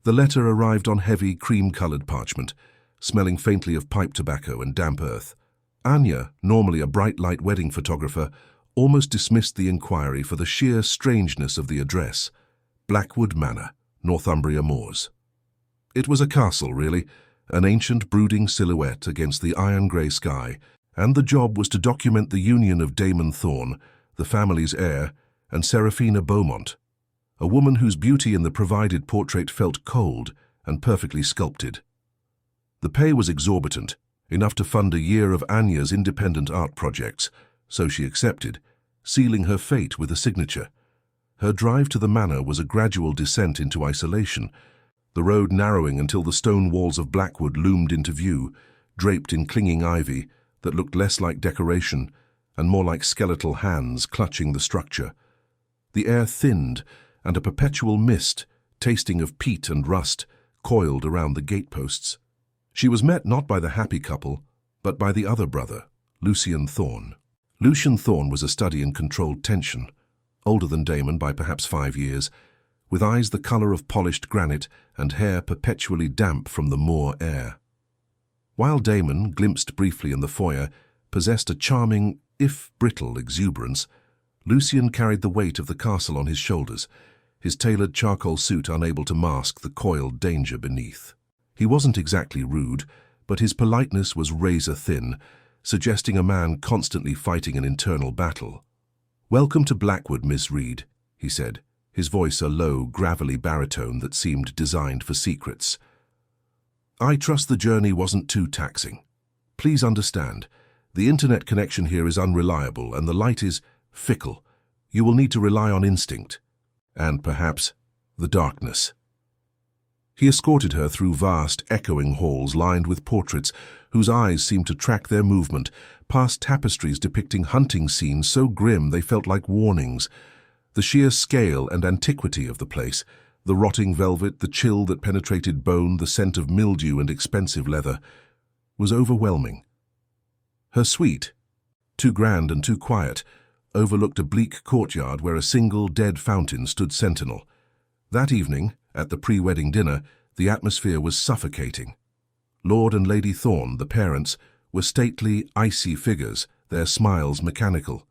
The letter arrived on heavy, cream-colored parchment, smelling faintly of pipe tobacco and damp earth. Anya, normally a bright light wedding photographer, almost dismissed the inquiry for the sheer strangeness of the address. Blackwood Manor, Northumbria Moors. It was a castle, really, an ancient brooding silhouette against the iron-grey sky, and the job was to document the union of Damon Thorne, the family's heir, and Seraphina Beaumont, a woman whose beauty in the provided portrait felt cold and perfectly sculpted. The pay was exorbitant, enough to fund a year of Anya's independent art projects, so she accepted, sealing her fate with a signature. Her drive to the manor was a gradual descent into isolation, the road narrowing until the stone walls of Blackwood loomed into view, draped in clinging ivy that looked less like decoration and more like skeletal hands clutching the structure. The air thinned, and a perpetual mist, tasting of peat and rust, coiled around the gateposts. She was met not by the happy couple, but by the other brother, Lucian Thorne. Lucian Thorne was a study in controlled tension, older than Damon by perhaps 5 years, with eyes the colour of polished granite and hair perpetually damp from the moor air. While Damon, glimpsed briefly in the foyer, possessed a charming, if brittle, exuberance, Lucian carried the weight of the castle on his shoulders, his tailored charcoal suit unable to mask the coiled danger beneath. He wasn't exactly rude, but his politeness was razor-thin, suggesting a man constantly fighting an internal battle. "Welcome to Blackwood, Miss Reid," he said, his voice a low, gravelly baritone that seemed designed for secrets. "I trust the journey wasn't too taxing. Please understand, the internet connection here is unreliable and the light is fickle. You will need to rely on instinct. And perhaps the darkness." He escorted her through vast, echoing halls lined with portraits whose eyes seemed to track their movement, past tapestries depicting hunting scenes so grim they felt like warnings. The sheer scale and antiquity of the place, the rotting velvet, the chill that penetrated bone, the scent of mildew and expensive leather, was overwhelming. Her suite, too grand and too quiet, overlooked a bleak courtyard where a single dead fountain stood sentinel. That evening, at the pre-wedding dinner, the atmosphere was suffocating. Lord and Lady Thorne, the parents, were stately, icy figures, their smiles mechanical.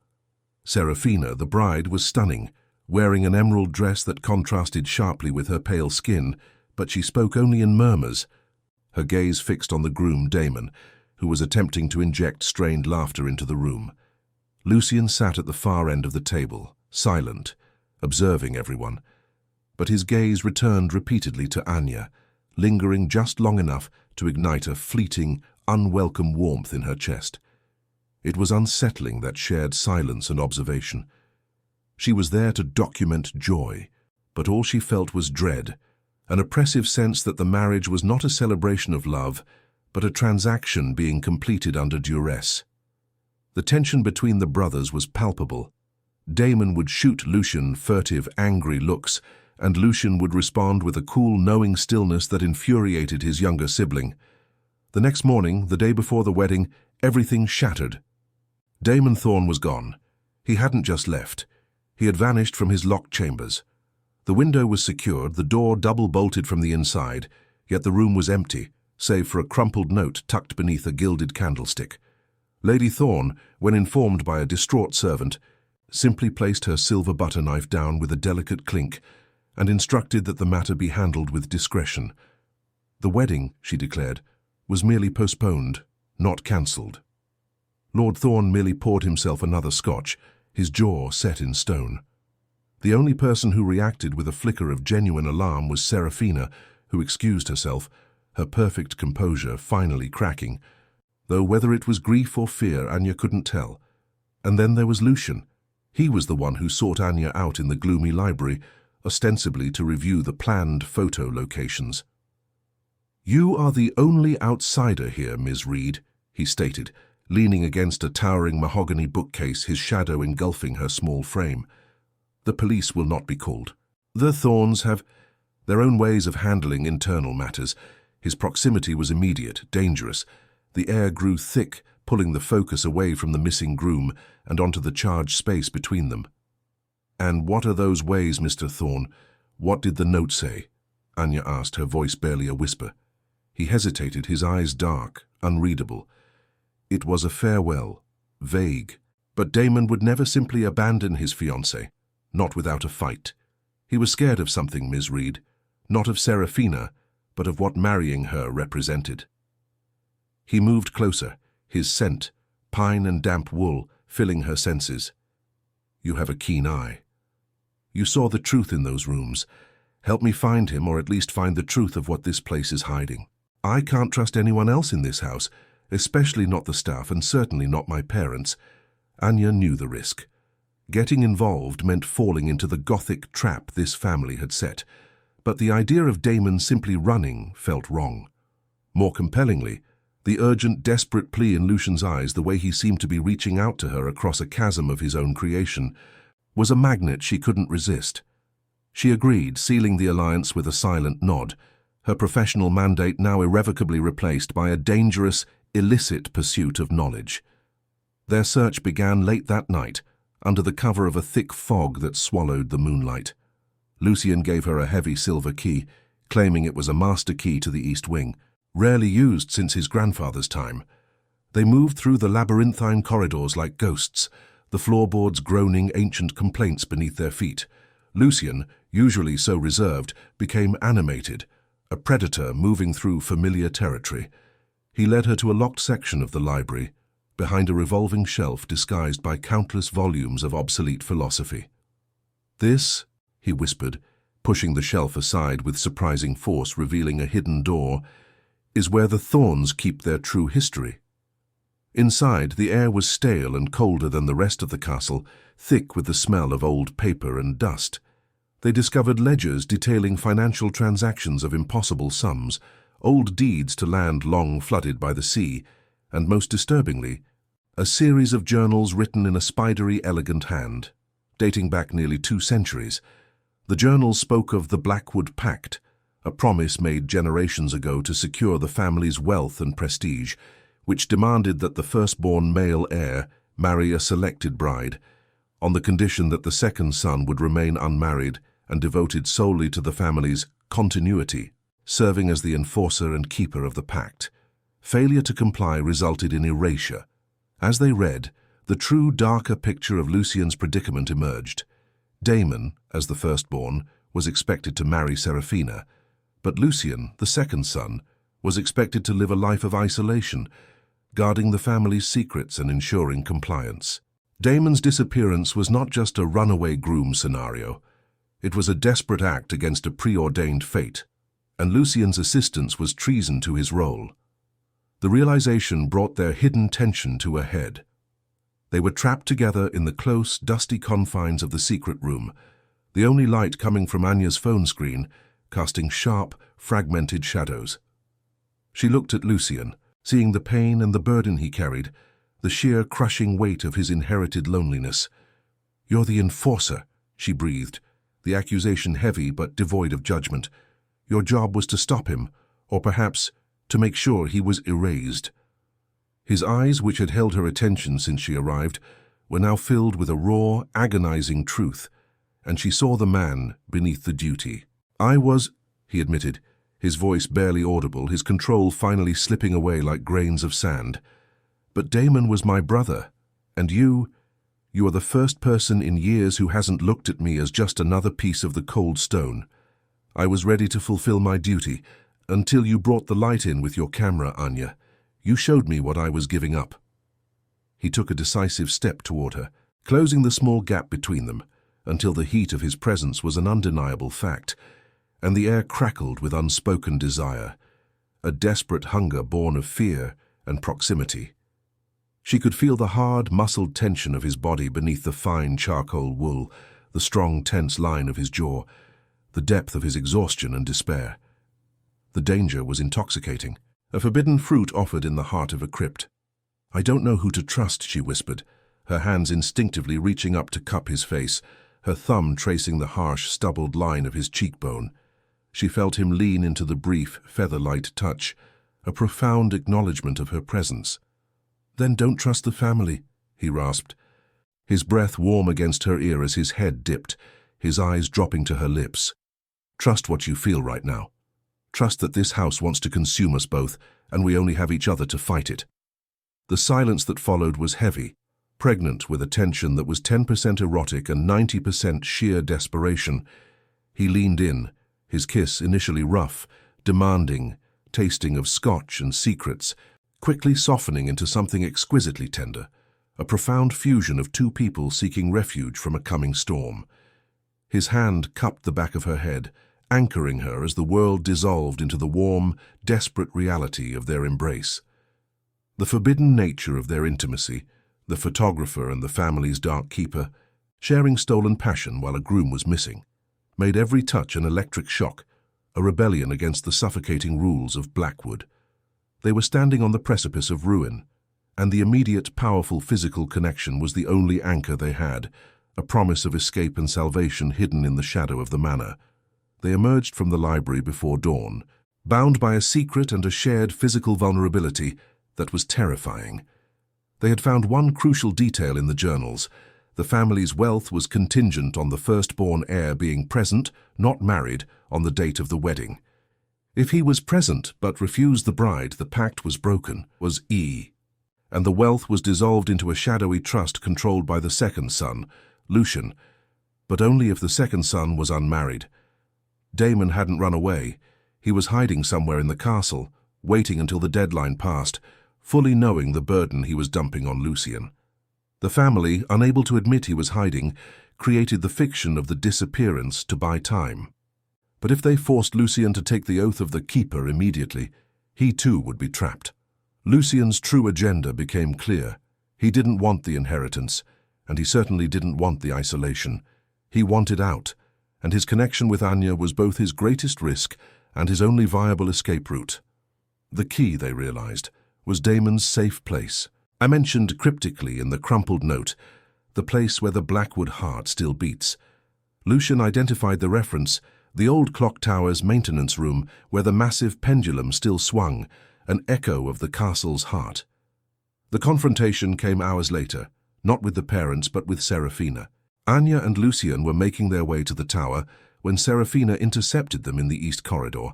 Seraphina, the bride, was stunning, wearing an emerald dress that contrasted sharply with her pale skin, but she spoke only in murmurs, her gaze fixed on the groom, Damon, who was attempting to inject strained laughter into the room. Lucian sat at the far end of the table, silent, observing everyone, but his gaze returned repeatedly to Anya, lingering just long enough to ignite a fleeting, unwelcome warmth in her chest. It was unsettling, that shared silence and observation. She was there to document joy, but all she felt was dread, an oppressive sense that the marriage was not a celebration of love, but a transaction being completed under duress. The tension between the brothers was palpable. Damon would shoot Lucian furtive, angry looks, and Lucian would respond with a cool, knowing stillness that infuriated his younger sibling. The next morning, the day before the wedding, everything shattered. Damon Thorne was gone. He hadn't just left. He had vanished from his locked chambers. The window was secured, the door double-bolted from the inside, yet the room was empty, save for a crumpled note tucked beneath a gilded candlestick. Lady Thorne, when informed by a distraught servant, simply placed her silver butter knife down with a delicate clink and instructed that the matter be handled with discretion. The wedding, she declared, was merely postponed, not cancelled. Lord Thorne merely poured himself another scotch, his jaw set in stone. The only person who reacted with a flicker of genuine alarm was Seraphina, who excused herself, her perfect composure finally cracking, though whether it was grief or fear Anya couldn't tell. And then there was Lucian. He was the one who sought Anya out in the gloomy library, ostensibly to review the planned photo locations. "You are the only outsider here, Ms. Reid," he stated, leaning against a towering mahogany bookcase, his shadow engulfing her small frame. "The police will not be called. The Thornes have their own ways of handling internal matters." His proximity was immediate, dangerous. The air grew thick, pulling the focus away from the missing groom and onto the charged space between them. "And what are those ways, Mr. Thorne? What did the note say?" Anya asked, her voice barely a whisper. He hesitated, his eyes dark, unreadable. It was a farewell, vague. But Damon would never simply abandon his fiancée, not without a fight. He was scared of something, Ms. Reid, not of Seraphina, but of what marrying her represented. He moved closer, his scent, pine and damp wool, filling her senses. You have a keen eye. You saw the truth in those rooms. Help me find him, or at least find the truth of what this place is hiding. I can't trust anyone else in this house, especially not the staff and certainly not my parents. Anya knew the risk. Getting involved meant falling into the gothic trap this family had set, but the idea of Damon simply running felt wrong. More compellingly, the urgent, desperate plea in Lucian's eyes, the way he seemed to be reaching out to her across a chasm of his own creation, was a magnet she couldn't resist. She agreed, sealing the alliance with a silent nod, her professional mandate now irrevocably replaced by a dangerous, illicit pursuit of knowledge. Their search began late that night, under the cover of a thick fog that swallowed the moonlight. Lucian gave her a heavy silver key, claiming it was a master key to the East Wing, rarely used since his grandfather's time. They moved through the labyrinthine corridors like ghosts, the floorboards groaning ancient complaints beneath their feet. Lucian, usually so reserved, became animated, a predator moving through familiar territory. He led her to a locked section of the library, behind a revolving shelf disguised by countless volumes of obsolete philosophy. This, he whispered, pushing the shelf aside with surprising force, revealing a hidden door, is where the Thornes keep their true history. Inside, the air was stale and colder than the rest of the castle, thick with the smell of old paper and dust. They discovered ledgers detailing financial transactions of impossible sums, old deeds to land long flooded by the sea, and most disturbingly, a series of journals written in a spidery, elegant hand, dating back nearly 2 centuries. The journals spoke of the Blackwood Pact, a promise made generations ago to secure the family's wealth and prestige, which demanded that the firstborn male heir marry a selected bride, on the condition that the second son would remain unmarried and devoted solely to the family's continuity, serving as the enforcer and keeper of the pact. Failure to comply resulted in erasure. As they read, the true, darker picture of Lucian's predicament emerged. Damon, as the firstborn, was expected to marry Seraphina, but Lucian, the second son, was expected to live a life of isolation, guarding the family's secrets and ensuring compliance. Damon's disappearance was not just a runaway groom scenario. It was a desperate act against a preordained fate, and Lucian's assistance was treason to his role. The realization brought their hidden tension to a head. They were trapped together in the close, dusty confines of the secret room, the only light coming from Anya's phone screen, casting sharp, fragmented shadows. She looked at Lucian, seeing the pain and the burden he carried, the sheer crushing weight of his inherited loneliness. "You're the enforcer," she breathed, the accusation heavy but devoid of judgment. "Your job was to stop him, or perhaps to make sure he was erased." His eyes, which had held her attention since she arrived, were now filled with a raw, agonizing truth, and she saw the man beneath the duty. "I was," he admitted, his voice barely audible, his control finally slipping away like grains of sand. "But Damon was my brother, and you are the first person in years who hasn't looked at me as just another piece of the cold stone. I was ready to fulfill my duty, until you brought the light in with your camera, Anya. You showed me what I was giving up." He took a decisive step toward her, closing the small gap between them, until the heat of his presence was an undeniable fact, and the air crackled with unspoken desire, a desperate hunger born of fear and proximity. She could feel the hard, muscled tension of his body beneath the fine charcoal wool, the strong, tense line of his jaw, the depth of his exhaustion and despair. The danger was intoxicating, a forbidden fruit offered in the heart of a crypt. "I don't know who to trust," she whispered, her hands instinctively reaching up to cup his face, her thumb tracing the harsh, stubbled line of his cheekbone. She felt him lean into the brief, feather-light touch, a profound acknowledgement of her presence. "Then don't trust the family," he rasped, his breath warm against her ear as his head dipped, his eyes dropping to her lips. Trust what you feel right now. Trust that this house wants to consume us both, and we only have each other to fight it." The silence that followed was heavy, pregnant with a tension that was 10% erotic and 90% sheer desperation. He leaned in, his kiss initially rough, demanding, tasting of scotch and secrets, quickly softening into something exquisitely tender, a profound fusion of two people seeking refuge from a coming storm. His hand cupped the back of her head, anchoring her as the world dissolved into the warm, desperate reality of their embrace. The forbidden nature of their intimacy, the photographer and the family's dark keeper, sharing stolen passion while a groom was missing, made every touch an electric shock, a rebellion against the suffocating rules of Blackwood. They were standing on the precipice of ruin, and the immediate, powerful physical connection was the only anchor they had, a promise of escape and salvation hidden in the shadow of the manor. They emerged from the library before dawn, bound by a secret and a shared physical vulnerability that was terrifying. They had found one crucial detail in the journals. The family's wealth was contingent on the firstborn heir being present, not married, on the date of the wedding. If he was present but refused the bride, the pact was broken, was and the wealth was dissolved into a shadowy trust controlled by the second son, Lucian, but only if the second son was unmarried. Damon hadn't run away. He was hiding somewhere in the castle, waiting until the deadline passed, fully knowing the burden he was dumping on Lucian. The family, unable to admit he was hiding, created the fiction of the disappearance to buy time. But if they forced Lucian to take the oath of the keeper immediately, he too would be trapped. Lucian's true agenda became clear. He didn't want the inheritance, and he certainly didn't want the isolation. He wanted out, and his connection with Anya was both his greatest risk and his only viable escape route. The key, they realized, was Damon's safe place. I mentioned cryptically in the crumpled note, the place where the Blackwood heart still beats. Lucian identified the reference, the old clock tower's maintenance room where the massive pendulum still swung, an echo of the castle's heart. The confrontation came hours later, not with the parents but with Seraphina. Anya and Lucian were making their way to the tower when Seraphina intercepted them in the east corridor,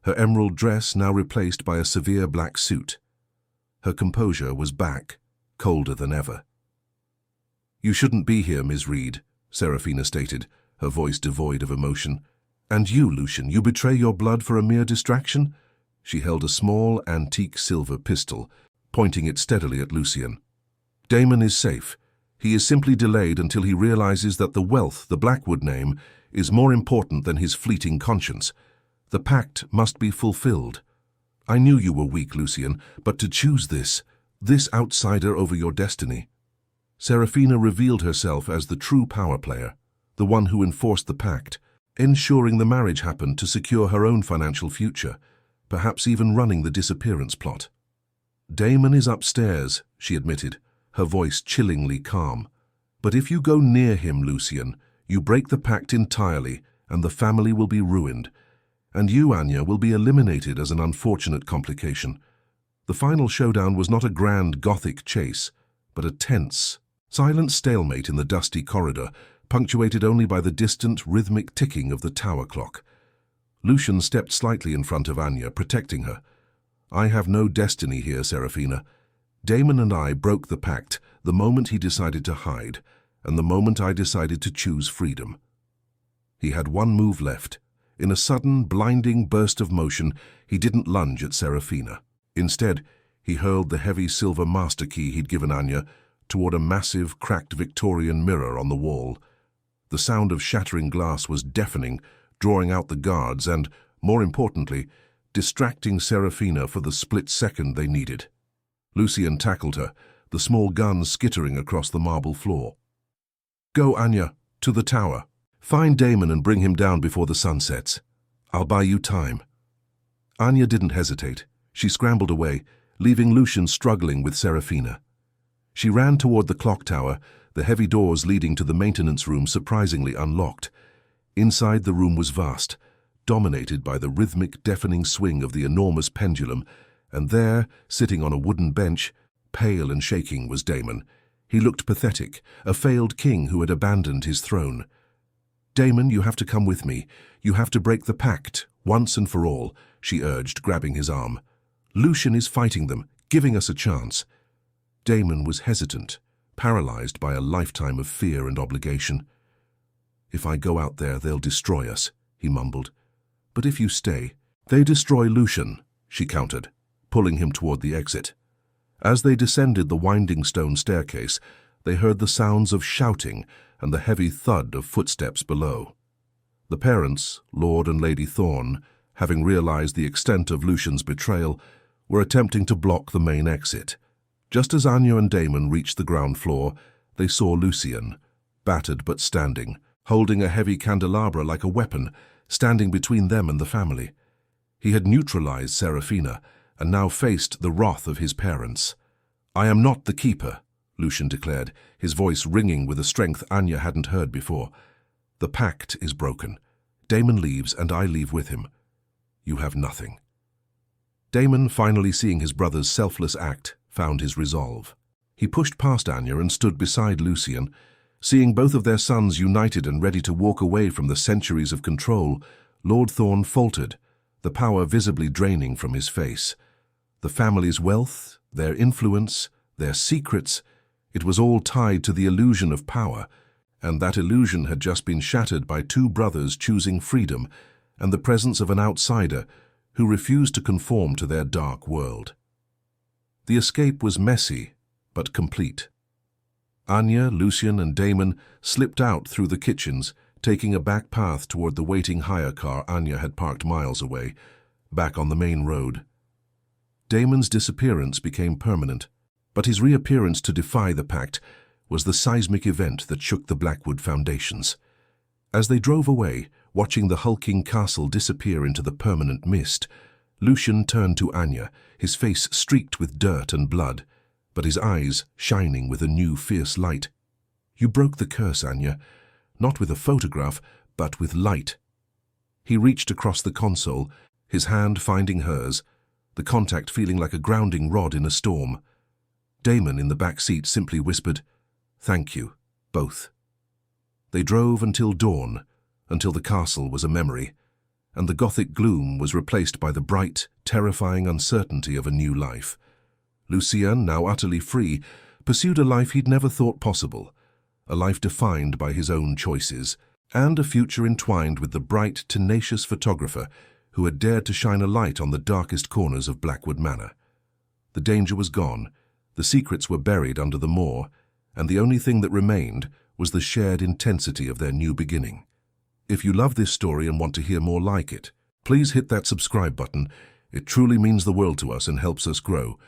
her emerald dress now replaced by a severe black suit. Her composure was back, colder than ever. "You shouldn't be here, Ms. Reid," Seraphina stated, her voice devoid of emotion. "And you, Lucian, you betray your blood for a mere distraction?" She held a small, antique silver pistol, pointing it steadily at Lucian. "Damon is safe. He is simply delayed until he realizes that the wealth, the Blackwood name, is more important than his fleeting conscience. The pact must be fulfilled. I knew you were weak, Lucian, but to choose this outsider over your destiny." Seraphina revealed herself as the true power player, the one who enforced the pact, ensuring the marriage happened to secure her own financial future, perhaps even running the disappearance plot. "Damon is upstairs," she admitted, her voice chillingly calm. "But if you go near him, Lucian, you break the pact entirely, and the family will be ruined. And you, Anya, will be eliminated as an unfortunate complication." The final showdown was not a grand Gothic chase, but a tense, silent stalemate in the dusty corridor, punctuated only by the distant, rhythmic ticking of the tower clock. Lucian stepped slightly in front of Anya, protecting her. "I have no destiny here, Seraphina. Damon and I broke the pact the moment he decided to hide, and the moment I decided to choose freedom." He had one move left. In a sudden, blinding burst of motion, he didn't lunge at Seraphina. Instead, he hurled the heavy silver master key he'd given Anya toward a massive, cracked Victorian mirror on the wall. The sound of shattering glass was deafening, drawing out the guards and, more importantly, distracting Seraphina for the split second they needed. Lucian tackled her, the small gun skittering across the marble floor. "Go, Anya, to the tower. Find Damon and bring him down before the sun sets. I'll buy you time." Anya didn't hesitate. She scrambled away, leaving Lucian struggling with Seraphina. She ran toward the clock tower, the heavy doors leading to the maintenance room surprisingly unlocked. Inside, the room was vast, dominated by the rhythmic, deafening swing of the enormous pendulum, and there, sitting on a wooden bench, pale and shaking, was Damon. He looked pathetic, a failed king who had abandoned his throne. "Damon, you have to come with me. You have to break the pact, once and for all," she urged, grabbing his arm. "Lucian is fighting them, giving us a chance." Damon was hesitant, paralyzed by a lifetime of fear and obligation. "If I go out there, they'll destroy us," he mumbled. "But if you stay, they destroy Lucian," she countered, pulling him toward the exit. As they descended the winding stone staircase, they heard the sounds of shouting and the heavy thud of footsteps below. The parents, Lord and Lady Thorne, having realized the extent of Lucian's betrayal, were attempting to block the main exit. Just as Anya and Damon reached the ground floor, they saw Lucian, battered but standing, holding a heavy candelabra like a weapon, standing between them and the family. He had neutralized Seraphina and now faced the wrath of his parents. "I am not the keeper," Lucian declared, his voice ringing with a strength Anya hadn't heard before. "The pact is broken. Damon leaves and I leave with him. You have nothing." Damon, finally seeing his brother's selfless act, found his resolve. He pushed past Anya and stood beside Lucian. Seeing both of their sons united and ready to walk away from the centuries of control, Lord Thorne faltered, the power visibly draining from his face. The family's wealth, their influence, their secrets, it was all tied to the illusion of power, and that illusion had just been shattered by two brothers choosing freedom and the presence of an outsider who refused to conform to their dark world. The escape was messy, but complete. Anya, Lucian, and Damon slipped out through the kitchens, taking a back path toward the waiting hire car Anya had parked miles away, back on the main road. Damon's disappearance became permanent, but his reappearance to defy the pact was the seismic event that shook the Blackwood foundations. As they drove away, watching the hulking castle disappear into the permanent mist, Lucian turned to Anya, his face streaked with dirt and blood, but his eyes shining with a new fierce light. "You broke the curse, Anya, not with a photograph, but with light." He reached across the console, his hand finding hers, the contact feeling like a grounding rod in a storm. Damon in the back seat simply whispered, "Thank you, both." They drove until dawn, until the castle was a memory, and the Gothic gloom was replaced by the bright, terrifying uncertainty of a new life. Lucian, now utterly free, pursued a life he'd never thought possible, a life defined by his own choices, and a future entwined with the bright, tenacious photographer who had dared to shine a light on the darkest corners of Blackwood Manor. The danger was gone, the secrets were buried under the moor, and the only thing that remained was the shared intensity of their new beginning. If you love this story and want to hear more like it, please hit that subscribe button. It truly means the world to us and helps us grow.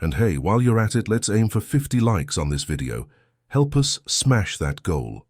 And hey, while you're at it, let's aim for 50 likes on this video. Help us smash that goal.